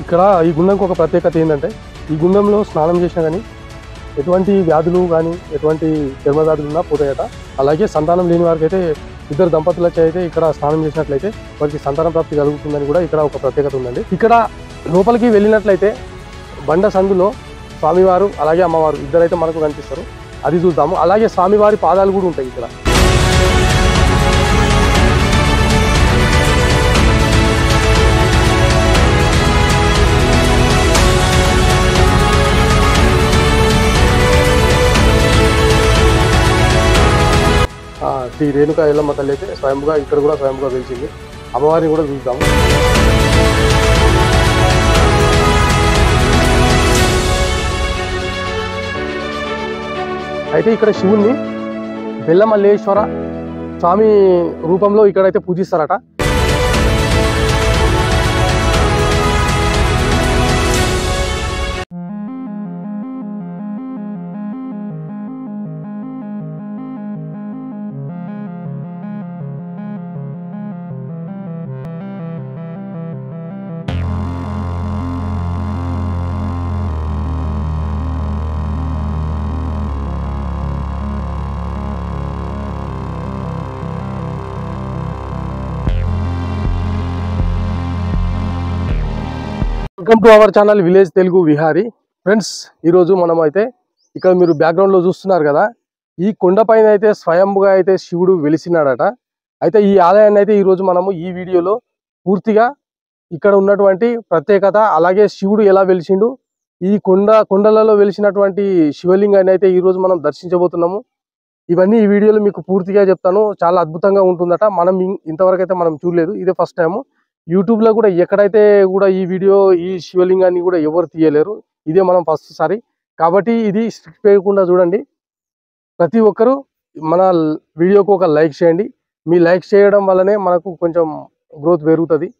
ఇక్కడ ఈ గుండంకి ఒక ప్రత్యేకత ఏంటంటే ఈ గుండంలో స్నానం చేసినా కానీ ఎటువంటి వ్యాధులు కానీ ఎటువంటి చర్మ వ్యాధులు ఉన్నా పోతాయట. అలాగే సంతానం లేని వారికి అయితే ఇద్దరు దంపతులకి అయితే ఇక్కడ స్నానం చేసినట్లయితే వారికి సంతాన ప్రాప్తి కలుగుతుందని కూడా ఇక్కడ ఒక ప్రత్యేకత ఉందండి. ఇక్కడ లోపలికి వెళ్ళినట్లయితే బండ సందులో స్వామివారు అలాగే అమ్మవారు ఇద్దరైతే మనకు కనిపిస్తారు. అది చూద్దాము. అలాగే స్వామివారి పాదాలు కూడా ఉంటాయి ఇక్కడ. శ్రీ రేణుకా ఎల్లమ్మ తల్లి అయితే స్వయంగా ఇక్కడ కూడా స్వయంగా వెలిసింది. అమ్మవారిని కూడా చూద్దాము. అయితే ఇక్కడ శివుణ్ణి బెల్లమల్లేశ్వర స్వామి రూపంలో ఇక్కడైతే పూజిస్తారట. Welcome to our channel village Telugu Vihari. Friends, ఈరోజు మనం అయితే ఇక్కడ మీరు బ్యాక్గ్రౌండ్లో చూస్తున్నారు కదా, ఈ కొండపైన అయితే స్వయంగా అయితే శివుడు వెలిసినాడట. అయితే ఈ ఆలయాన్ని అయితే ఈరోజు మనము ఈ వీడియోలో పూర్తిగా ఇక్కడ ఉన్నటువంటి ప్రత్యేకత, అలాగే శివుడు ఎలా వెలిసిండు, ఈ కొండలలో వెలిసినటువంటి శివలింగాన్ని అయితే ఈరోజు మనం దర్శించబోతున్నాము. ఇవన్నీ ఈ వీడియోలో మీకు పూర్తిగా చెప్తాను. చాలా అద్భుతంగా ఉంటుందట. మనం ఇంతవరకు అయితే మనం చూడలేదు, ఇదే ఫస్ట్ టైము. యూట్యూబ్లో కూడా ఎక్కడైతే కూడా ఈ వీడియో ఈ శివలింగాన్ని కూడా ఎవరు తీయలేరు, ఇదే మనం ఫస్ట్ సారి కాబట్టి ఇది స్కిప్ చేయకుండా చూడండి. ప్రతి ఒక్కరూ మన వీడియోకు ఒక లైక్ చేయండి. మీ లైక్ చేయడం వల్లనే మనకు కొంచెం గ్రోత్ పెరుగుతుంది.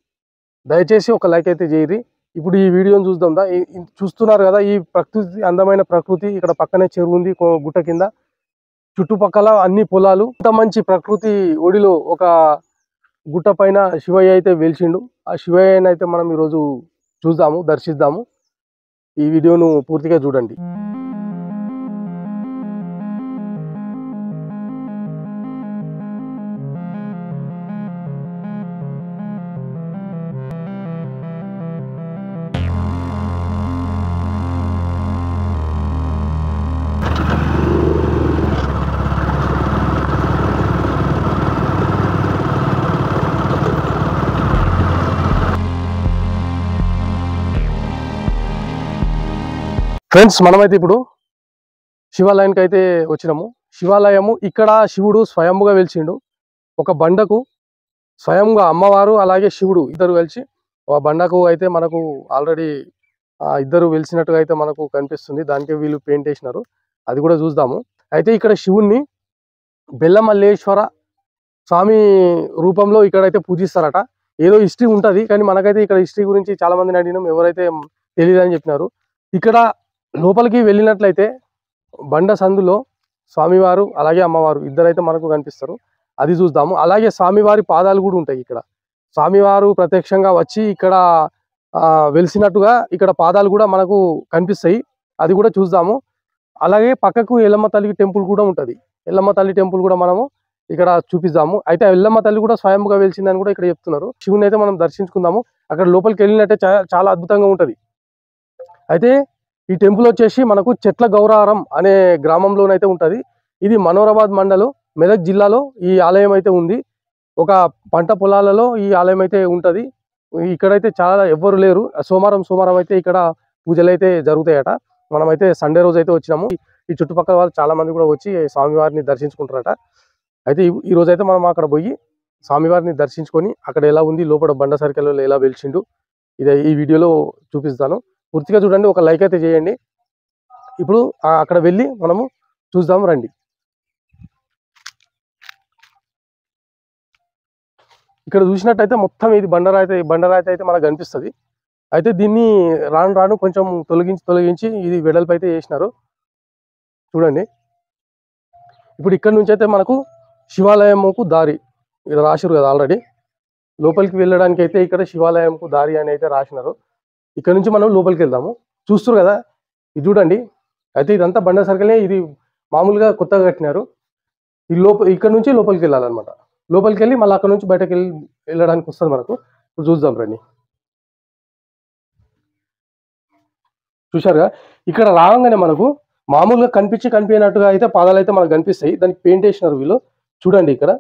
దయచేసి ఒక లైక్ అయితే చేయరి. ఇప్పుడు ఈ వీడియోని చూద్దాం. చూస్తున్నారు కదా, ఈ ప్రకృతి, అందమైన ప్రకృతి. ఇక్కడ పక్కనే చెరువు ఉంది గుట్ట కింద, చుట్టుపక్కల అన్ని పొలాలు. ఇంత మంచి ప్రకృతి ఒడిలో ఒక గుట్ట పైన శివయ్య అయితే వెలిసిండు. ఆ శివయ్యని అయితే మనం ఈరోజు చూద్దాము, దర్శిద్దాము. ఈ వీడియోను పూర్తిగా చూడండి. ఫ్రెండ్స్, మనమైతే ఇప్పుడు శివాలయానికి అయితే వచ్చినాము. శివాలయము ఇక్కడ శివుడు స్వయంగా వెలిసిండు. ఒక బండకు స్వయంగా అమ్మవారు అలాగే శివుడు ఇద్దరు కలిసి ఆ బండకు అయితే మనకు ఆల్రెడీ ఇద్దరు వెలిసినట్టుగా అయితే మనకు కనిపిస్తుంది. దానికి వీళ్ళు పెయింట్ వేసినారు, అది కూడా చూద్దాము. అయితే ఇక్కడ శివుణ్ణి బెల్లమల్లేశ్వర స్వామి రూపంలో ఇక్కడైతే పూజిస్తారట. ఏదో హిస్టరీ ఉంటుంది, కానీ మనకైతే ఇక్కడ హిస్టరీ గురించి చాలా మందిని అడిగినాం, ఎవరైతే తెలియదని చెప్పినారు. ఇక్కడ లోపలికి వెళ్ళినట్లయితే బండ సందులో స్వామివారు అలాగే అమ్మవారు ఇద్దరైతే మనకు కనిపిస్తారు. అది చూద్దాము. అలాగే స్వామివారి పాదాలు కూడా ఉంటాయి ఇక్కడ. స్వామివారు ప్రత్యక్షంగా వచ్చి ఇక్కడ వెలిసినట్టుగా ఇక్కడ పాదాలు కూడా మనకు కనిపిస్తాయి. అది కూడా చూద్దాము. అలాగే పక్కకు ఎల్లమ్మ తల్లి టెంపుల్ కూడా ఉంటుంది. ఎల్లమ్మ తల్లి టెంపుల్ కూడా మనము ఇక్కడ చూపిద్దాము. అయితే ఎల్లమ్మ తల్లి కూడా స్వయంగా వెలిసిందని కూడా ఇక్కడ చెప్తున్నారు. శివుని అయితే మనం దర్శించుకుందాము. అక్కడ లోపలికి వెళ్ళినట్టే చాలా అద్భుతంగా ఉంటుంది. అయితే ఈ టెంపుల్ వచ్చేసి మనకు చెట్ల గౌరారం అనే గ్రామంలోనైతే ఉంటుంది. ఇది మనోరాబాద్ మండలం, మెదక్ జిల్లాలో ఈ ఆలయం అయితే ఉంది. ఒక పంట పొలాలలో ఈ ఆలయం అయితే ఉంటుంది. ఇక్కడైతే చాలా ఎవ్వరు లేరు. సోమవారం అయితే ఇక్కడ పూజలు అయితే జరుగుతాయట. మనమైతే సండే రోజు అయితే వచ్చినాము. ఈ చుట్టుపక్కల వాళ్ళు చాలా మంది కూడా వచ్చి స్వామివారిని దర్శించుకుంటారట. అయితే ఈ రోజు అయితే మనం అక్కడ పోయి స్వామివారిని దర్శించుకొని అక్కడ ఎలా ఉంది, లోపల బండ సర్కిల్లో ఎలా వెలిసిండు, ఇదే ఈ వీడియోలో చూపిస్తాను. పూర్తిగా చూడండి, ఒక లైక్ అయితే చేయండి. ఇప్పుడు అక్కడ వెళ్ళి మనము చూద్దాం రండి. ఇక్కడ చూసినట్టయితే మొత్తం ఇది బండరాయితే అయితే మనకు కనిపిస్తుంది. అయితే దీన్ని రాను కొంచెం తొలగించి ఇది వెడల్పు అయితే చేసినారు. చూడండి, ఇప్పుడు ఇక్కడ నుంచి అయితే మనకు శివాలయంకు దారి ఇక్కడ రాసిరు కదా ఆల్రెడీ. లోపలికి వెళ్ళడానికి అయితే ఇక్కడ శివాలయంకు దారి అని అయితే రాసినారు. ఇక్కడ నుంచి మనం లోపలికి వెళ్దాము. చూస్తారు కదా, ఇది చూడండి. అయితే ఇదంతా బండ సర్కిలే. ఇది మామూలుగా కొత్తగా కట్టినారు. ఈ ఇక్కడ నుంచి లోపలికి వెళ్ళాలన్నమాట. లోపలికి వెళ్ళి మళ్ళీ అక్కడ నుంచి బయటకు వెళ్ళడానికి వస్తుంది మనకు. ఇప్పుడు చూద్దాం రండి. చూశారుగా, ఇక్కడ రాగానే మనకు మామూలుగా కనిపించినట్టుగా అయితే పాదాలు అయితే మనకు కనిపిస్తాయి. దానికి పెయింట్ వేసినారు వీళ్ళు. చూడండి ఇక్కడ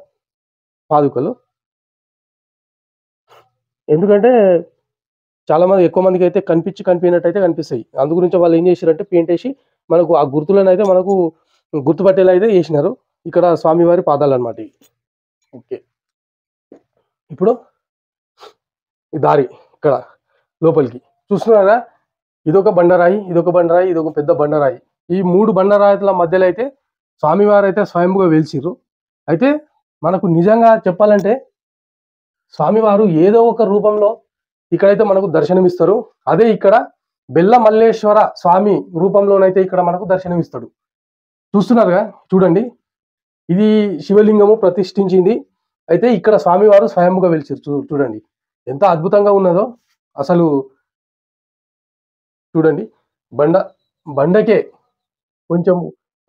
పాదుకలు. ఎందుకంటే చాలా మంది, ఎక్కువ మందికి అయితే కనిపించినట్టు అయితే కనిపిస్తాయి. అందు గురించి వాళ్ళు ఏం చేశారంటే పెయింట్ వేసి మనకు ఆ గుర్తులను అయితే మనకు గుర్తుపట్టేలా అయితే వేసినారు. ఇక్కడ స్వామివారి పాదాలు అన్నమాట. ఓకే, ఇప్పుడు ఈ దారి ఇక్కడ లోపలికి చూస్తున్నారా, ఇదొక బండరాయి, ఇదొక బండరాయి, ఇదొక పెద్ద బండరాయి. ఈ 3 బండరాయిల మధ్యలో అయితే స్వామివారు అయితే స్వయంగా వెలిసిరు. అయితే మనకు నిజంగా చెప్పాలంటే స్వామివారు ఏదో ఒక రూపంలో ఇక్కడైతే మనకు దర్శనమిస్తారు. అదే ఇక్కడ బెల్ల మల్లేశ్వర స్వామి రూపంలోనైతే ఇక్కడ మనకు దర్శనమిస్తాడు. చూస్తున్నారుగా, చూడండి, ఇది శివలింగము ప్రతిష్ఠించింది. అయితే ఇక్కడ స్వామివారు స్వయంగా వెలిచారు. చూడండి ఎంత అద్భుతంగా ఉన్నదో అసలు. చూడండి, బండకే కొంచెం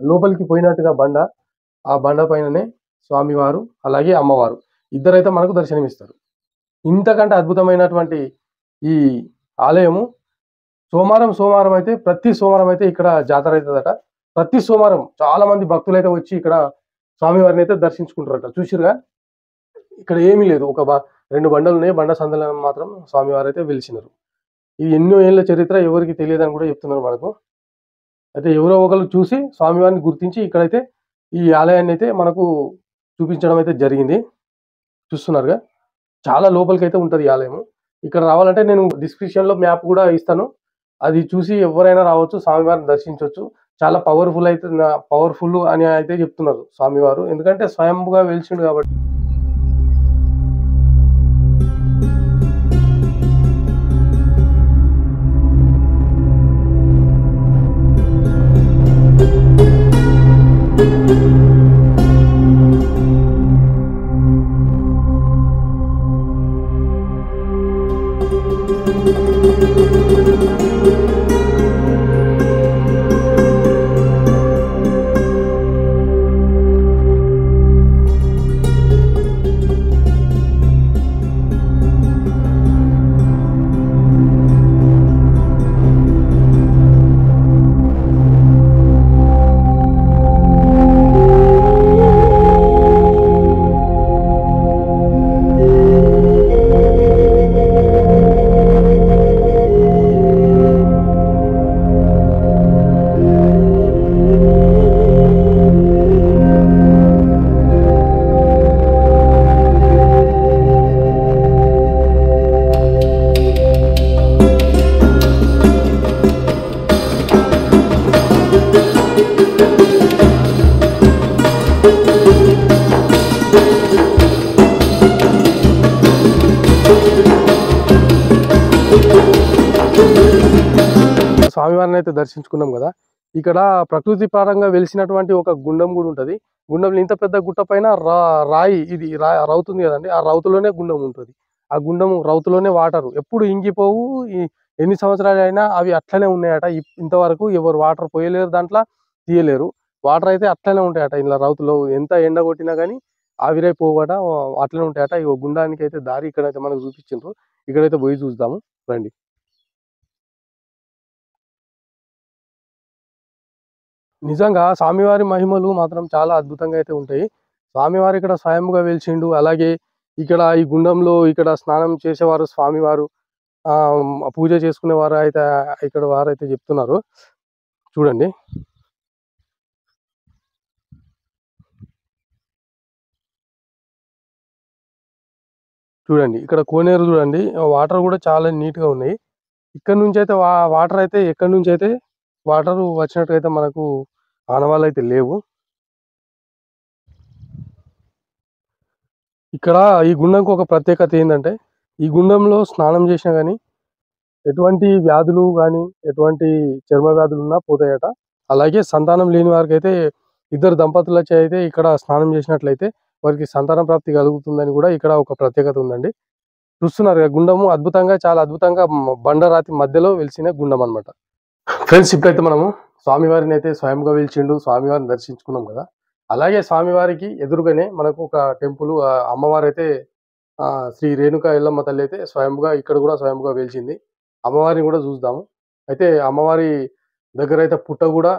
లోపలికి పోయినట్టుగా బండ, ఆ బండ పైననే స్వామివారు అలాగే అమ్మవారు ఇద్దరైతే మనకు దర్శనమిస్తారు. ఇంతకంటే అద్భుతమైనటువంటి ఈ ఆలయము సోమవారం అయితే, ప్రతి సోమవారం అయితే ఇక్కడ జాతర అవుతుందట. ప్రతి సోమవారం చాలా మంది భక్తులు అయితే వచ్చి ఇక్కడ స్వామివారిని అయితే దర్శించుకుంటారట. చూసిరుగా, ఇక్కడ ఏమీ లేదు, ఒక 2 బండలు ఉన్నాయి. బండ సందలను మాత్రం స్వామివారు అయితే వెలిసినారు. ఇది ఎన్నో ఏళ్ళ చరిత్ర, ఎవరికి తెలియదని కూడా చెప్తున్నారు మనకు. అయితే ఎవరో ఒకరు చూసి స్వామివారిని గుర్తించి ఇక్కడైతే ఈ ఆలయాన్ని అయితే మనకు చూపించడం అయితే జరిగింది. చూస్తున్నారుగా, చాలా లోపలికి అయితే ఉంటుంది ఈ ఆలయము. ఇక్కడ రావాలంటే నేను డిస్క్రిప్షన్లో మ్యాప్ కూడా ఇస్తాను. అది చూసి ఎవరైనా రావచ్చు, స్వామివారిని దర్శించవచ్చు. చాలా పవర్ఫుల్ అని అయితే చెప్తున్నారు స్వామివారు. ఎందుకంటే స్వయంగా వెలిసిండు కాబట్టి. స్వామివారిని అయితే దర్శించుకున్నాం కదా. ఇక్కడ ప్రకృతి పరంగా వెలిసినటువంటి ఒక గుండం కూడా ఉంటుంది. గుండంలో ఇంత పెద్ద గుట్ట పైన రాయి, ఇది రౌతుంది కదండి, ఆ రౌతులోనే గుండం ఉంటుంది. ఆ గుండం రౌతులోనే వాటర్ ఎప్పుడు ఇంగిపోవు. ఎన్ని సంవత్సరాలు అయినా అవి అట్లనే ఉన్నాయట. ఇంతవరకు ఎవరు వాటర్ పోయలేరు, దాంట్లో తీయలేరు. వాటర్ అయితే అట్లనే ఉంటాయట. ఇలా రౌతులో ఎంత ఎండ కొట్టినా కానీ ఆవిరైపోవట, అట్లనే ఉంటాయట. ఈ గుండానికి అయితే దారి ఇక్కడైతే మనకు చూపించారు. ఇక్కడైతే పోయి చూద్దాము రండి. నిజంగా స్వామివారి మహిమలు మాత్రం చాలా అద్భుతంగా అయితే ఉంటాయి. స్వామివారు ఇక్కడ స్వయంగా వెలిసిండు. అలాగే ఇక్కడ ఈ గుండంలో ఇక్కడ స్నానం చేసేవారు స్వామివారు, పూజ చేసుకునేవారు అయితే ఇక్కడ వారైతే చెప్తున్నారు. చూడండి, చూడండి ఇక్కడ కోనేరు చూడండి. వాటర్ కూడా చాలా నీట్గా ఉన్నాయి. ఇక్కడ నుంచి అయితే వాటర్ అయితే ఎక్కడి నుంచి అయితే వాటర్ వచ్చినట్టుగా మనకు ఆనవాళ్ళు అయితే లేవు. ఇక్కడ ఈ గుండంకు ఒక ప్రత్యేకత ఏంటంటే, ఈ గుండంలో స్నానం చేసినా కానీ ఎటువంటి వ్యాధులు కానీ ఎటువంటి చర్మ వ్యాధులు ఉన్నా పోతాయట. అలాగే సంతానం లేని వారికి అయితే, ఇద్దరు దంపతులచే అయితే ఇక్కడ స్నానం చేసినట్లయితే వారికి సంతాన ప్రాప్తి కలుగుతుందని కూడా ఇక్కడ ఒక ప్రత్యేకత ఉందండి. చూస్తున్నారు కదా, గుండము అద్భుతంగా, చాలా అద్భుతంగా బండరాతి మధ్యలో వెలిసిన గుండం అన్నమాట. ఫ్రెండ్స్, ఇప్పుడైతే మనము స్వామివారిని అయితే స్వయంగా వెలిచిండు, స్వామివారిని దర్శించుకున్నాం కదా. అలాగే స్వామివారికి ఎదురుగానే మనకు ఒక టెంపుల్, అమ్మవారు అయితే శ్రీ రేణుక ఎల్లమ్మ తల్లి అయితే స్వయంగా ఇక్కడ కూడా స్వయంగా వెలిచింది. అమ్మవారిని కూడా చూద్దాము. అయితే అమ్మవారి దగ్గర అయితే పుట్ట కూడా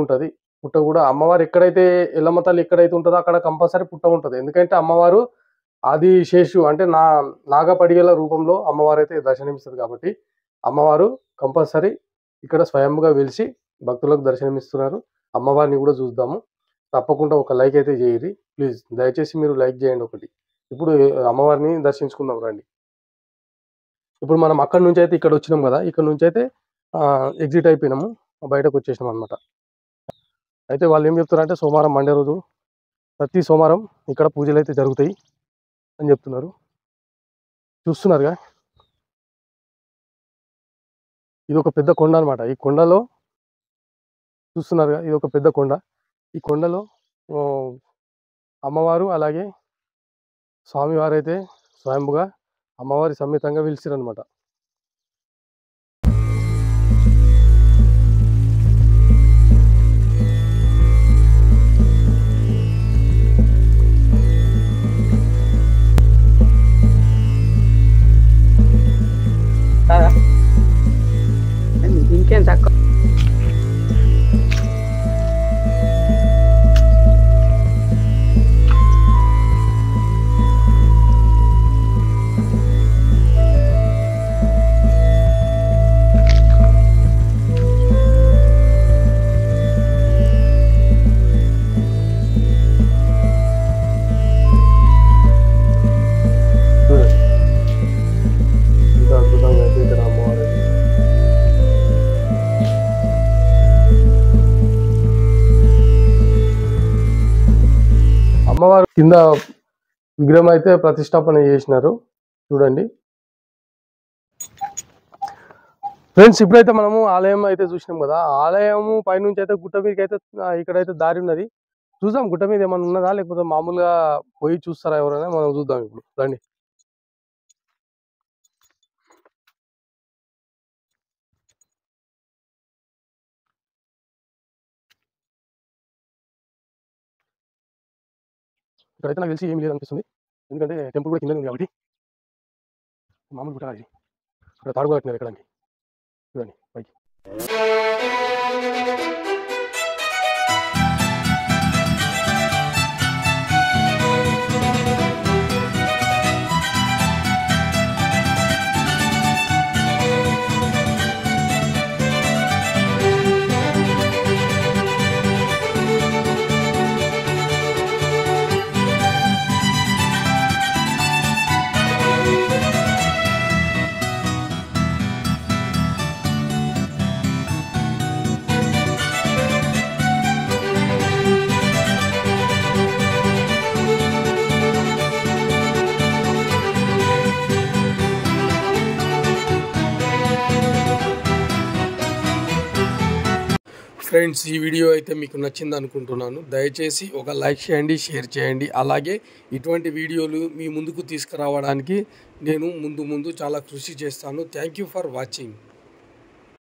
ఉంటది. పుట్ట కూడా అమ్మవారు ఎక్కడైతే, ఎల్లమ్మ తల్లి ఎక్కడైతే ఉంటుందో అక్కడ కంపల్సరీ పుట్ట ఉంటది. ఎందుకంటే అమ్మవారు ఆది శేషు అంటే నాగపడిగల రూపంలో అమ్మవారు అయితే దర్శనమిస్తది కాబట్టి అమ్మవారు కంపల్సరీ ఇక్కడ స్వయంగా వెలిసి భక్తులకు దర్శనమిస్తున్నారు. అమ్మవారిని కూడా చూద్దాము. తప్పకుండా ఒక లైక్ అయితే చేయండి ప్లీజ్. దయచేసి మీరు లైక్ చేయండి ఒకటి. ఇప్పుడు అమ్మవారిని దర్శించుకుందాం రండి. ఇప్పుడు మనం అక్కడి నుంచి అయితే ఇక్కడ వచ్చినాం కదా, ఇక్కడ నుంచి అయితే ఎగ్జిట్ అయిపోయినాము, బయటకు వచ్చేసినాం అనమాట. అయితే వాళ్ళు ఏం చెప్తున్నారంటే సోమవారం మండే రోజు ప్రతి సోమవారం ఇక్కడ పూజలు అయితే జరుగుతాయి అని చెప్తున్నారు. చూస్తున్నారుగా, ఇది ఒక పెద్ద కొండ అనమాట. ఈ కొండలో చూస్తున్నారుగా, ఇది ఒక పెద్ద కొండ. ఈ కొండలో అమ్మవారు అలాగే స్వామివారు అయితే స్వయంగా అమ్మవారి సమేతంగా వెలిసిరనమాట. ఇంకేం తక్కువ. ఇంత అద్భుతంగా అయితే ఇక్కడ అమ్మవారు అమ్మవారు కింద విగ్రహం అయితే ప్రతిష్టాపన చేసినారు చూడండి. ఫ్రెండ్స్, ఇప్పుడైతే మనము ఆలయం అయితే చూసినాం కదా. ఆలయము పైనుంచి అయితే గుట్ట మీదకి అయితే ఇక్కడైతే దారి ఉన్నది. చూద్దాం గుట్ట మీద ఏమన్నా ఉన్నదా లేకపోతే మామూలుగా పోయి చూస్తారా ఎవరైనా, మనం చూద్దాం ఇప్పుడు రండి. ఇక్కడైతే నాకు తెలిసి ఏం లేదు అనిపిస్తుంది, ఎందుకంటే టెంపుల్ కూడా కింద ఉంది కాబట్టి. మామూలు గుట్ట కాదు ఇది. ఇక్కడ తాడు కూడా కట్టినారు ఎక్కడానికి. చూడండి పైకి. ఫ్రెండ్స్, ఈ వీడియో అయితే మీకు నచ్చింది అనుకుంటున్నాను. దయచేసి ఒక లైక్ చేయండి, షేర్ చేయండి. అలాగే ఇటువంటి వీడియోలు మీ ముందుకు తీసుకురావడానికి నేను ముందు చాలా కృషి చేస్తాను. Thank you for watching.